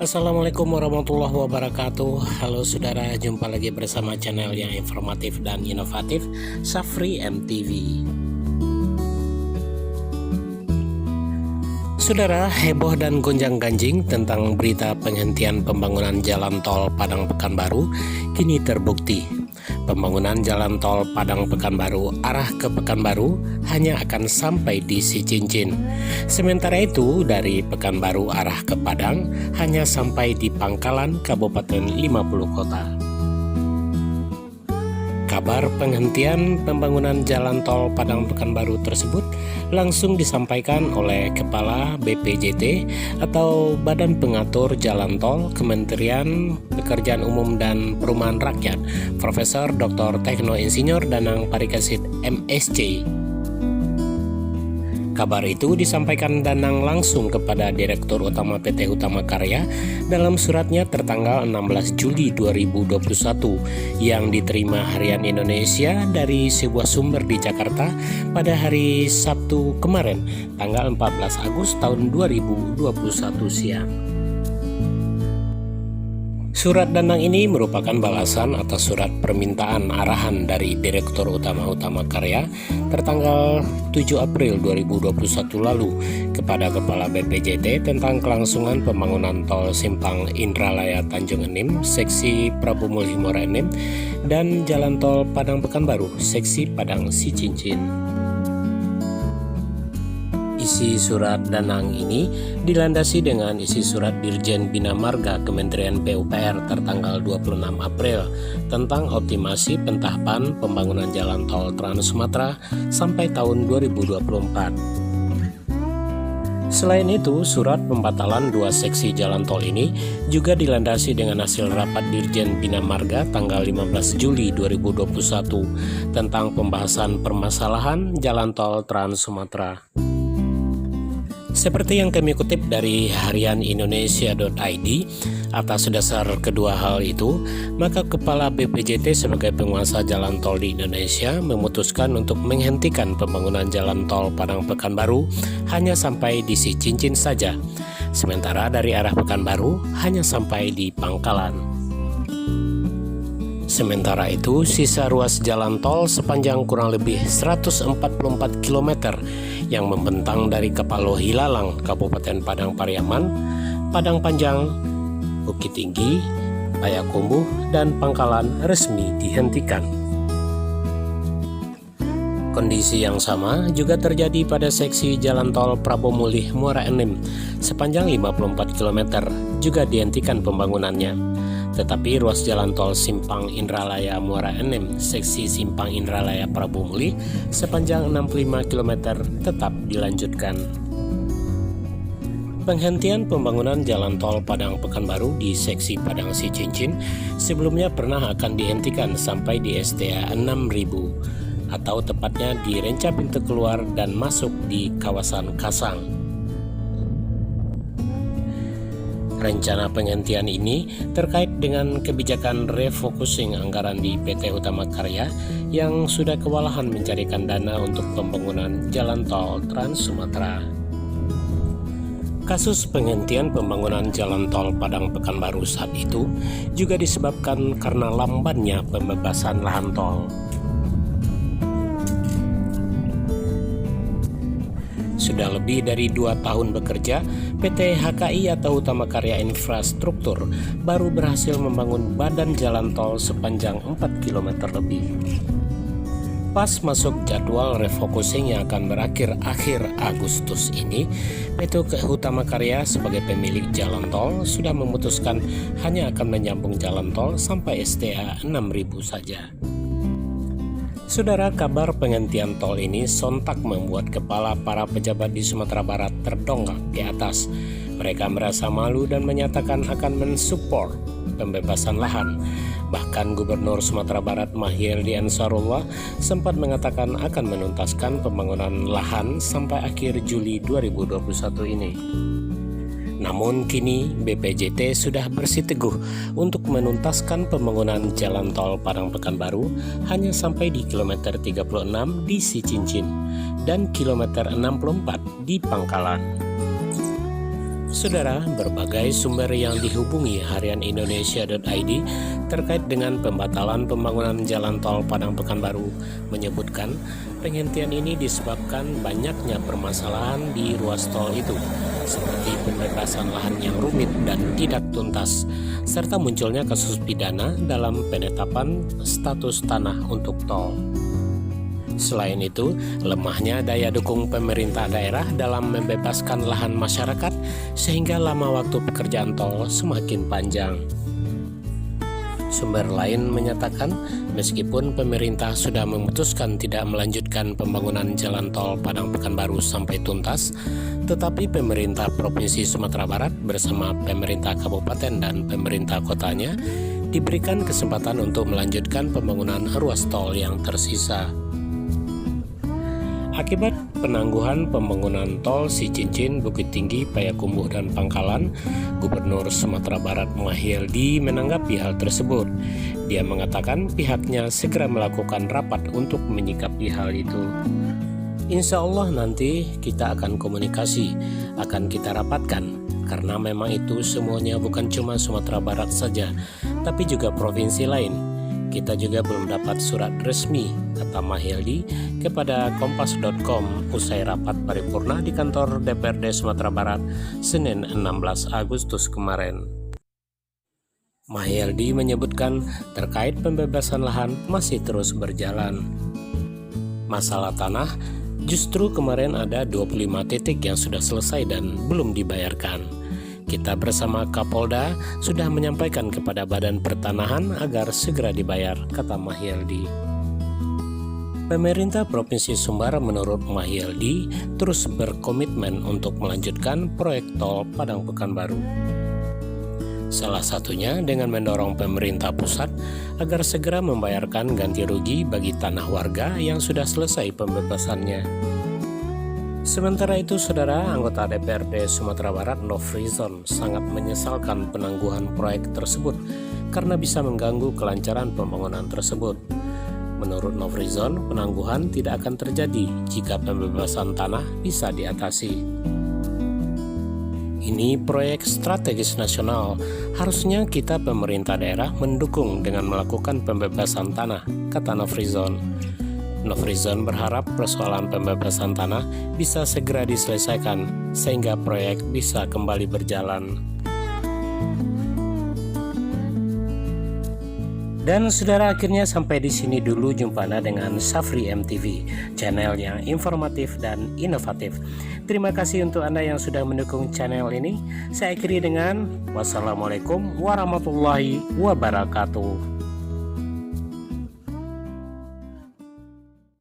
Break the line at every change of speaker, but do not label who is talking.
Assalamualaikum warahmatullahi wabarakatuh. Halo saudara, jumpa lagi bersama channel yang informatif dan inovatif, Safri MTV. Saudara, heboh dan gonjang-ganjing tentang berita penghentian pembangunan jalan tol Padang Pekanbaru kini terbukti. Pembangunan jalan tol Padang Pekanbaru arah ke Pekanbaru hanya akan sampai di Sicincin. Sementara itu dari Pekanbaru arah ke Padang hanya sampai di Pangkalan Kabupaten 50 Kota. Kabar penghentian pembangunan jalan tol Padang Pekanbaru tersebut langsung disampaikan oleh Kepala BPJT atau Badan Pengatur Jalan Tol Kementerian Pekerjaan Umum dan Perumahan Rakyat, Profesor Dr. Tekno Insinyur Danang Parikesit MSc. Kabar itu disampaikan Danang langsung kepada Direktur Utama PT Hutama Karya dalam suratnya tertanggal 16 Juli 2021 yang diterima Harian Indonesia dari sebuah sumber di Jakarta pada hari Sabtu kemarin, tanggal 14 Agustus tahun 2021 siang. Surat Danang ini merupakan balasan atas surat permintaan arahan dari Direktur Utama Hutama Karya tertanggal 7 April 2021 lalu kepada Kepala BPJT tentang kelangsungan pembangunan tol Simpang Indralaya Tanjung Enim, seksi Prabu Mulih Muara Enim, dan jalan tol Padang Pekanbaru, seksi Padang Sicincin. Isi surat Danang ini dilandasi dengan isi surat Dirjen Bina Marga Kementerian PUPR tertanggal 26 April tentang optimasi pentahapan pembangunan jalan tol Trans Sumatera sampai tahun 2024. Selain itu, surat pembatalan 2 seksi jalan tol ini juga dilandasi dengan hasil rapat Dirjen Bina Marga tanggal 15 Juli 2021 tentang pembahasan permasalahan jalan tol Trans Sumatera. Seperti yang kami kutip dari harianindonesia.id, atas dasar kedua hal itu, maka Kepala BPJT sebagai penguasa jalan tol di Indonesia memutuskan untuk menghentikan pembangunan jalan tol Padang Pekanbaru hanya sampai di Sicincin saja, sementara dari arah Pekanbaru hanya sampai di Pangkalan. Sementara itu, sisa ruas jalan tol sepanjang kurang lebih 144 km yang membentang dari Kepalo Hilalang, Kabupaten Padang Pariaman, Padang Panjang, Bukit Tinggi, Payakumbuh, dan Pangkalan resmi dihentikan. Kondisi yang sama juga terjadi pada seksi jalan tol Prabu Mulih Muara Enim sepanjang 54 km juga dihentikan pembangunannya. Tetapi ruas jalan tol Simpang Indralaya Muara Enim, seksi Simpang Indralaya Prabu Mulih sepanjang 65 km tetap dilanjutkan. Penghentian pembangunan jalan tol Padang Pekanbaru di seksi Padang Sicincin sebelumnya pernah akan dihentikan sampai di STA 6000 atau tepatnya di Renca Pintu Keluar dan Masuk di kawasan Kasang. Rencana penghentian ini terkait dengan kebijakan refocusing anggaran di PT Hutama Karya yang sudah kewalahan mencarikan dana untuk pembangunan jalan tol Trans Sumatera. Kasus penghentian pembangunan jalan tol Padang Pekanbaru saat itu juga disebabkan karena lambannya pembebasan lahan tol. Sudah lebih dari 2 tahun bekerja, PT HKI atau Hutama Karya Infrastruktur baru berhasil membangun badan jalan tol sepanjang 4 km lebih. Pas masuk jadwal refocusing yang akan berakhir akhir Agustus ini, PT Hutama Karya sebagai pemilik jalan tol sudah memutuskan hanya akan menyambung jalan tol sampai STA 6000 saja. Saudara, kabar penghentian tol ini sontak membuat kepala para pejabat di Sumatera Barat terdongak di atas. Mereka merasa malu dan menyatakan akan mensupport pembebasan lahan. Bahkan Gubernur Sumatera Barat Mahyildi Ansarullah sempat mengatakan akan menuntaskan pembangunan lahan sampai akhir Juli 2021 ini. Namun kini BPJT sudah bersiteguh untuk menuntaskan pembangunan jalan tol Padang Pekanbaru hanya sampai di kilometer 36 di Sicincin dan kilometer 64 di Pangkalan. Saudara, berbagai sumber yang dihubungi harianindonesia.id terkait dengan pembatalan pembangunan jalan tol Padang Pekanbaru menyebutkan penghentian ini disebabkan banyaknya permasalahan di ruas tol itu, seperti pembebasan lahan yang rumit dan tidak tuntas, serta munculnya kasus pidana dalam penetapan status tanah untuk tol. Selain itu, lemahnya daya dukung pemerintah daerah dalam membebaskan lahan masyarakat sehingga lama waktu pekerjaan tol semakin panjang. Sumber lain menyatakan, meskipun pemerintah sudah memutuskan tidak melanjutkan pembangunan jalan tol Padang Pekanbaru sampai tuntas, tetapi pemerintah Provinsi Sumatera Barat bersama pemerintah kabupaten dan pemerintah kotanya diberikan kesempatan untuk melanjutkan pembangunan ruas tol yang tersisa. Akibat penangguhan pembangunan tol Sicincin, Bukit Tinggi, Payakumbuh, dan Pangkalan, Gubernur Sumatera Barat Mahyildi menanggapi hal tersebut. Dia mengatakan pihaknya segera melakukan rapat untuk menyikapi hal itu. Insya Allah nanti kita akan komunikasi, akan kita rapatkan, karena memang itu semuanya bukan cuma Sumatera Barat saja, tapi juga provinsi lain. Kita juga belum dapat surat resmi, kata Mahyildi kepada kompas.com usai rapat paripurna di kantor DPRD Sumatera Barat Senin 16 Agustus kemarin. Mahyildi menyebutkan terkait pembebasan lahan masih terus berjalan. Masalah tanah, justru kemarin ada 25 titik yang sudah selesai dan belum dibayarkan. Kita bersama Kapolda sudah menyampaikan kepada Badan Pertanahan agar segera dibayar, kata Mahyildi. Pemerintah Provinsi Sumbar menurut Mahyildi terus berkomitmen untuk melanjutkan proyek tol Padang Pekanbaru. Salah satunya dengan mendorong pemerintah pusat agar segera membayarkan ganti rugi bagi tanah warga yang sudah selesai pembebasannya. Sementara itu, saudara, anggota DPRD Sumatera Barat Nofrizon sangat menyesalkan penangguhan proyek tersebut karena bisa mengganggu kelancaran pembangunan tersebut. Menurut Nofrizon, penangguhan tidak akan terjadi jika pembebasan tanah bisa diatasi. Ini proyek strategis nasional, harusnya kita pemerintah daerah mendukung dengan melakukan pembebasan tanah, kata Nofrizon. Nofrizon berharap persoalan pembebasan tanah bisa segera diselesaikan sehingga proyek bisa kembali berjalan. Dan saudara, akhirnya sampai di sini dulu jumpa Anda dengan Safri MTV, channel yang informatif dan inovatif. Terima kasih untuk Anda yang sudah mendukung channel ini. Saya akhiri dengan wassalamualaikum warahmatullahi wabarakatuh.